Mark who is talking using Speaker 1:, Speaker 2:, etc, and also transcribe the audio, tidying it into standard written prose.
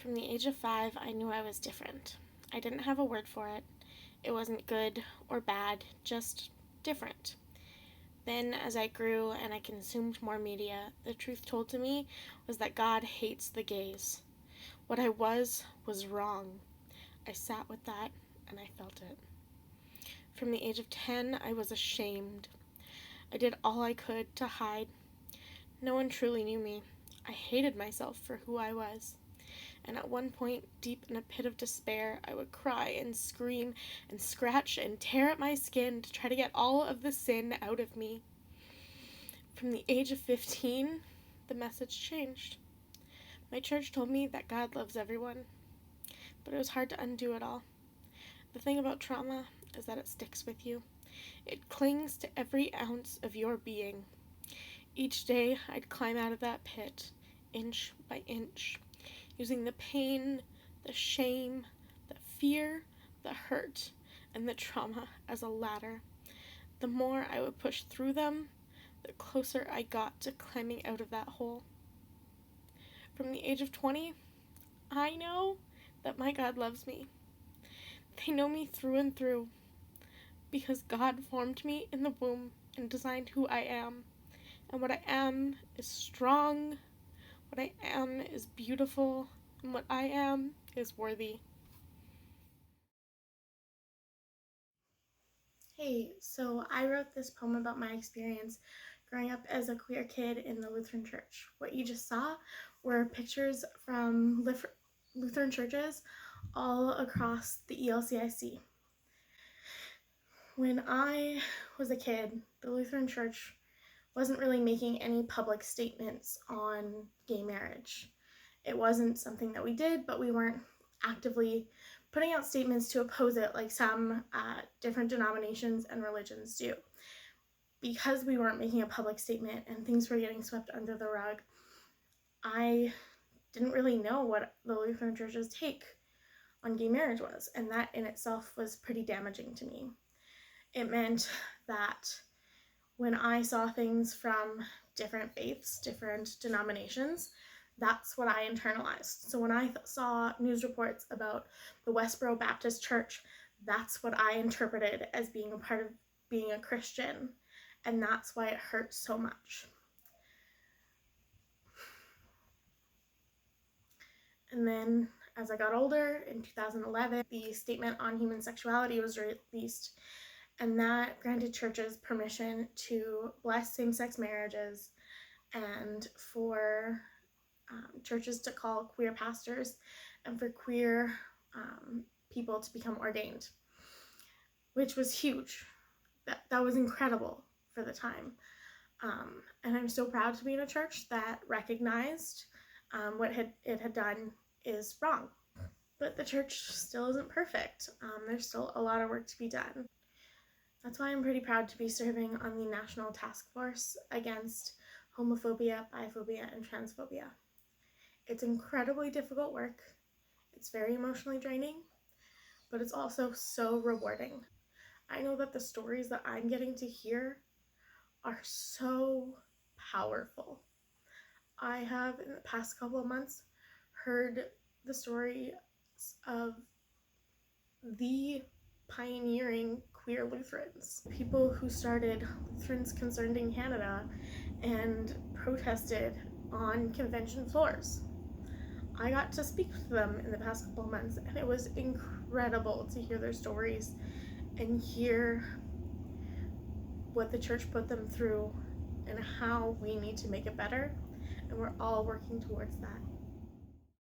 Speaker 1: From the age of 5, I knew I was different. I didn't have a word for it. It wasn't good or bad, just different. Then, as I grew and I consumed more media, the truth told to me was that God hates the gays. What I was wrong. I sat with that and I felt it. From the age of 10, I was ashamed. I did all I could to hide. No one truly knew me. I hated myself for who I was. And at one point, deep in a pit of despair, I would cry and scream and scratch and tear at my skin to try to get all of the sin out of me. From the age of 15, the message changed. My church told me that God loves everyone, but it was hard to undo it all. The thing about trauma is that it sticks with you. It clings to every ounce of your being. Each day, I'd climb out of that pit, inch by inch, using the pain, the shame, the fear, the hurt, and the trauma as a ladder. The more I would push through them, the closer I got to climbing out of that hole. From the age of 20, I know that my God loves me. They know me through and through, because God formed me in the womb and designed who I am. And what I am is strong, what I am is beautiful, and what I am is worthy. Hey, so I wrote this poem about my experience growing up as a queer kid in the Lutheran church. What you just saw were pictures from Lutheran churches all across the ELCIC. When I was a kid, the Lutheran church wasn't really making any public statements on gay marriage. It wasn't something that we did, but we weren't actively putting out statements to oppose it like some different denominations and religions do. Because we weren't making a public statement and things were getting swept under the rug, I didn't really know what the Lutheran church's take on gay marriage was, and that in itself was pretty damaging to me. It meant that when I saw things from different faiths, different denominations, that's what I internalized. So when I saw news reports about the Westboro Baptist Church, that's what I interpreted as being a part of being a Christian, and that's why it hurt so much. And then as I got older, in 2011, the Statement on Human Sexuality was released, and that granted churches permission to bless same-sex marriages and for churches to call queer pastors and for queer people to become ordained, which was huge. That was incredible for the time. And I'm so proud to be in a church that recognized what it had done is wrong. But the church still isn't perfect. There's still a lot of work to be done. That's why I'm pretty proud to be serving on the National Task Force against homophobia, biphobia, and transphobia. It's incredibly difficult work. It's very emotionally draining, but it's also so rewarding. I know that the stories that I'm getting to hear are so powerful. I have, in the past couple of months, heard the story of the pioneering queer Lutherans, people who started Lutherans Concerned in Canada and protested on convention floors. I got to speak to them in the past couple of months, and it was incredible to hear their stories and hear what the church put them through and how we need to make it better, and we're all working towards that.